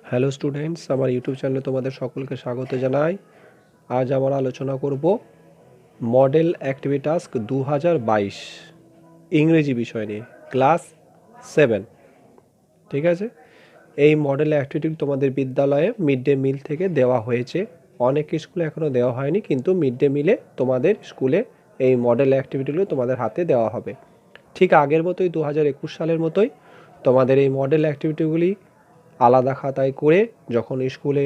Hello students, আমার YouTube চ্যানেলে তোমাদের সকলকে স্বাগত জানাই। আজ আমরা আলোচনা করব মডেল অ্যাক্টিভিটি টাস্ক 2022 ইংরেজি বিষয় নিয়ে, ক্লাস 7। ঠিক আছে, এই মডেল অ্যাক্টিভিটি তোমাদের বিদ্যালয়ে মিড ডে মিল থেকে দেওয়া হয়েছে। অনেক স্কুলে এখনও দেওয়া হয়নি, কিন্তু মিড ডে মিলে তোমাদের স্কুলে এই মডেল অ্যাক্টিভিটিগুলো তোমাদের হাতে দেওয়া হবে। ঠিক আগের মতোই 2021 সালের মতোই তোমাদের এই মডেল অ্যাক্টিভিটিগুলি আলাদা খাতায় করে যখন স্কুলে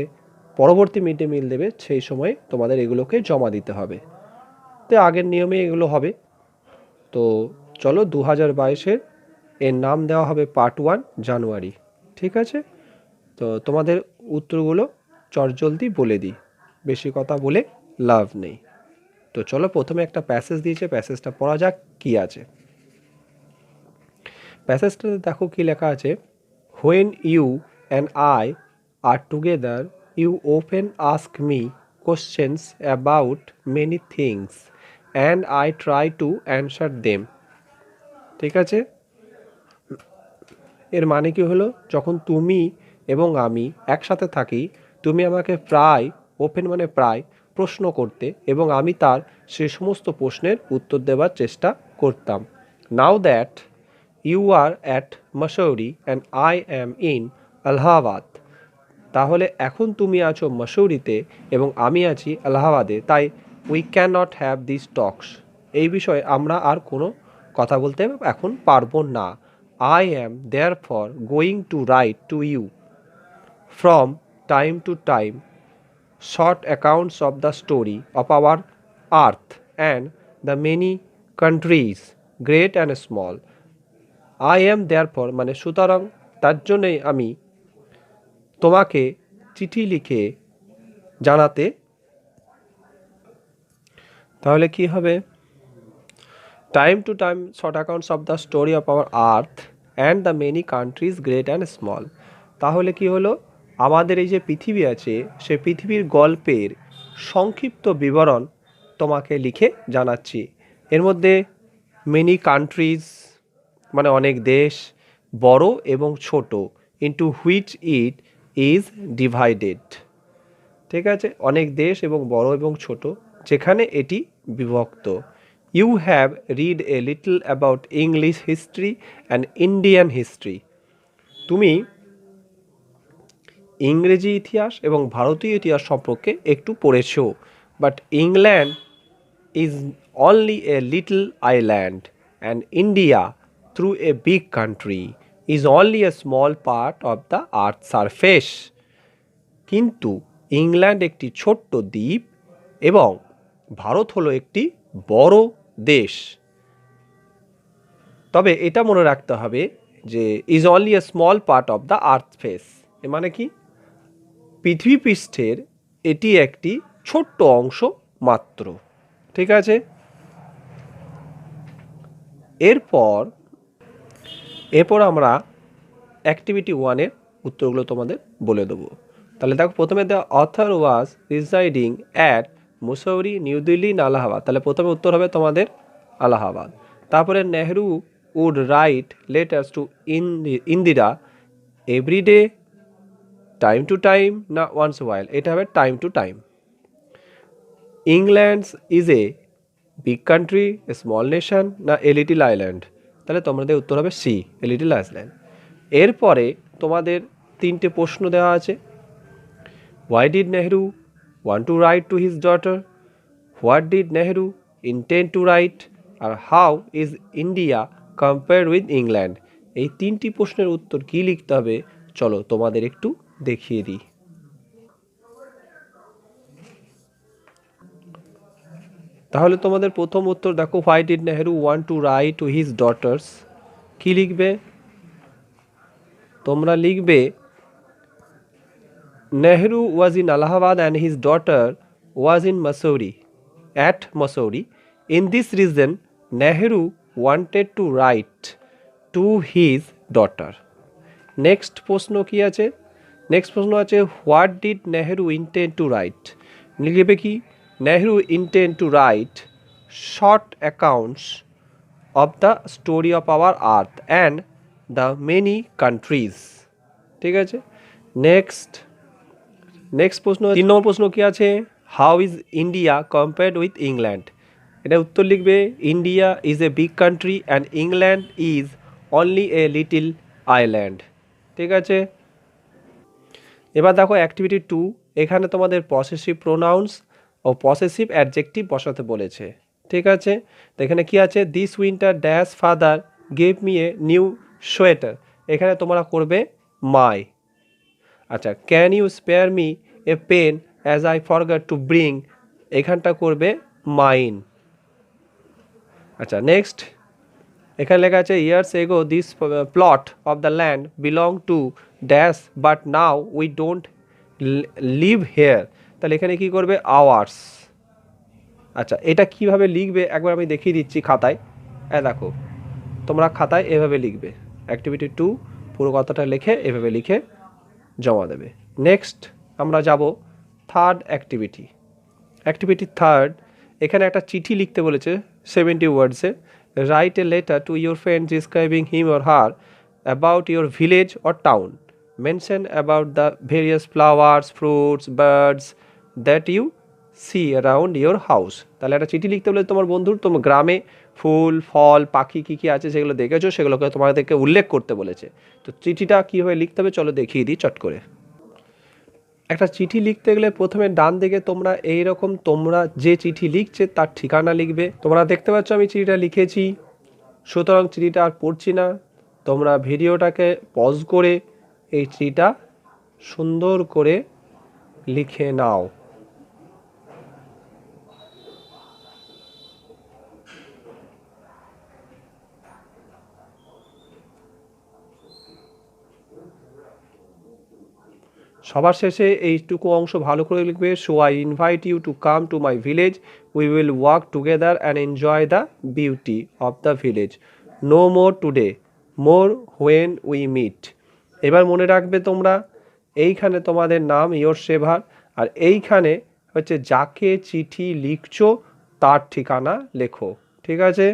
পরবর্তী মিড ডে মিল দেবে সেই সময় তোমাদের এগুলোকে জমা দিতে হবে। তো আগের নিয়মে এগুলো হবে। তো চলো 2022-এর এর নাম দেওয়া হবে পার্ট 1 জানুয়ারি। ঠিক আছে, তো তোমাদের উত্তরগুলো চটজলদি বলে দিই, বেশি কথা বলে লাভ নেই। তো চলো, প্রথমে একটা প্যাসেজ দিয়েছে, প্যাসেজটা পড়া যাক কি আছে। প্যাসেজটাতে দেখো কি লেখা আছে। When you and I are together, you often ask me questions about many things and I try to answer them. ঠিক আছে, এর মানে কি হলো, যখন তুমি এবং আমি একসাথে থাকি তুমি আমাকে প্রায়, ওপেন মানে প্রায়, প্রশ্ন করতে এবং আমি তার সে সমস্ত প্রশ্নের উত্তর দেওয়ার চেষ্টা করতাম। Now that you are at Mussoorie and I am in Allahabad. তাহলে এখন তুমি আছো মাসৌরিতে এবং আমি আছি এলাহাবাদে, তাই we can not have this talks. এই বিষয়ে আমরা আর কোনো কথা বলতে এখন পারবো না। I am therefore going to write to you from time to time short accounts of the story of our earth and the many countries, great and small. I am therefore মানে সুতরাং, তার জন্যই আমি তোমাকে চিঠি লিখে জানাতে, তাহলে কি হবে, time to time short accounts of the story of our earth and the many countries great and small. তাহলে কি হলো, আমাদের এই যে পৃথিবী আছে সে পৃথিবীর গল্পের সংক্ষিপ্ত বিবরণ তোমাকে লিখে জানাচ্ছি। এর মধ্যে মেনি কান্ট্রিজ মানে অনেক দেশ, বড় এবং ছোট, into which it is divided. ঠিক আছে, অনেক দেশ এবং বড় এবং ছোট যেখানে এটি বিভক্ত। You have read a little about English history and Indian history. তুমি ইংরেজি ইতিহাস এবং ভারতীয় ইতিহাস সম্পর্কে একটু পড়েছো। But England is only a little island and India through a big country is only a small part of the earth surface. কিন্তু ইংল্যান্ড একটি ছোট্ট দ্বীপ এবং ভারত হলো একটি বড় দেশ। তবে এটা মনে রাখতে হবে যে is only a small part of the earth face, এ মানে কি, পৃথিবী পৃষ্ঠের এটি একটি ছোট্ট অংশ মাত্র। ঠিক আছে, এরপর আমরা অ্যাক্টিভিটি 1-এর উত্তরগুলো তোমাদের বলে দেবো। তাহলে দেখো, প্রথমে the author was residing at Mussoorie, New Delhi, Allahabad. তাহলে প্রথমে উত্তর হবে তোমাদের আলাহাবাদ। তারপরে Nehru would write letters to Indira everyday, time to time না ওয়ান্স ওয়াইল, এটা হবে time to time. England is a big country, a small nation না এ লিটল আইল্যান্ড। তাহলে তোমাদের উত্তর হবে সি, এ লিটল আইল্যান্ড। এরপরে তোমাদের 3টে প্রশ্ন দেওয়া আছে। Why did Nehru want to write to his daughter, what did Nehru intend to write, আর how is India compared with England. এই 3টি প্রশ্নের উত্তর কী লিখতে হবে চলো তোমাদের একটু দেখিয়ে দিই। তাহলে তোমাদের প্রথম উত্তর দেখো, why did Nehru want to write to his daughters. কী লিখবে তোমরা, লিখবে Nehru was in Allahabad and his daughter was in Mussoorie, at Mussoorie. In this reason, Nehru wanted to write to his daughter. Next প্রশ্ন কি আছে? Next প্রশ্ন আছে, what did Nehru intend to right. লিখবে কি, Nehru intend to right short accounts of the story of our earth and the many countries. ঠিক আছে, next next প্রশ্ন 3 নম্বর প্রশ্ন কি আছে, how is India compared with England. এটা উত্তর লিখবে, India is a big country and England is only a little island. ঠিক আছে, এবার দেখো অ্যাক্টিভিটি 2, এখানে তোমাদের পসেসিভ প্রোনাউন্স ও পসেসিভ অ্যাডজেক্টিভ বসাতে বলেছে। ঠিক আছে, তো এখানে কি আছে, this winter dash father give me a new sweater, এখানে তোমরা করবে মাই। আচ্ছা, can you spare me a pen as I forgot to bring, এখানটা করবে মাইন। আচ্ছা নেক্সট, এখানে লেখা আছে years ago this plot of the land belong to dash but now we don't live here, তাহলে এখানে কি করবে আওয়ার্স। আচ্ছা, এটা কিভাবে লিখবে একবার আমি দেখিয়ে দিচ্ছি খাতায়। দেখো তোমরা খাতায় এভাবে লিখবে, অ্যাক্টিভিটি 2 পুরো কথাটা লিখে এভাবে লিখে জমা দেবে। নেক্সট আমরা যাব থার্ড অ্যাক্টিভিটি। অ্যাক্টিভিটি থার্ড, এখানে একটা চিঠি লিখতে বলেছে 70 ওয়ার্ডসে। Write a letter to your friend describing him or her about your village or town, mention about the various flowers fruits birds that you see around your house. তাহলে একটা চিঠি লিখতে বলে তোমার বন্ধুর, তোমার গ্রামে ফুল ফল পাখি কী কী আছে সেগুলো দেখেছো, সেগুলোকে তোমাদেরকে উল্লেখ করতে বলেছে। তো চিঠিটা কীভাবে লিখতে হবে চলো দেখিয়ে দিই চট করে। একটা চিঠি লিখতে গেলে প্রথমে ডান দিকে তোমরা এইরকম তোমরা যে চিঠি লিখছে তার ঠিকানা লিখবে। তোমরা দেখতে পাচ্ছ আমি চিঠিটা লিখেছি, সুতরাং চিঠিটা আর পড়ছি না। তোমরা ভিডিওটাকে পজ করে এই চিঠিটা সুন্দর করে লিখে নাও। সবার শেষে এইটুকু অংশ ভালো করে লিখবে, so I invite you to come to my village, we will walk together and enjoy the beauty of the village, no more today, more when we meet. এবার মনে রাখবে তোমরা এইখানে তোমাদের নাম ইয়োর সেভার, আর এইখানে হচ্ছে যাকে চিঠি লিখছো তার ঠিকানা লেখো। ঠিক আছে,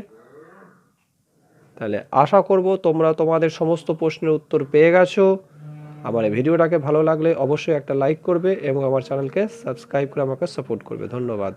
তাহলে আশা করব তোমরা তোমাদের সমস্ত প্রশ্নের উত্তর পেয়ে গেছো। আমার এই ভিডিওটাকে ভালো লাগলে অবশ্যই একটা লাইক করবে এবং আমার চ্যানেলকে সাবস্ক্রাইব করে আমাকে সাপোর্ট করবে। ধন্যবাদ।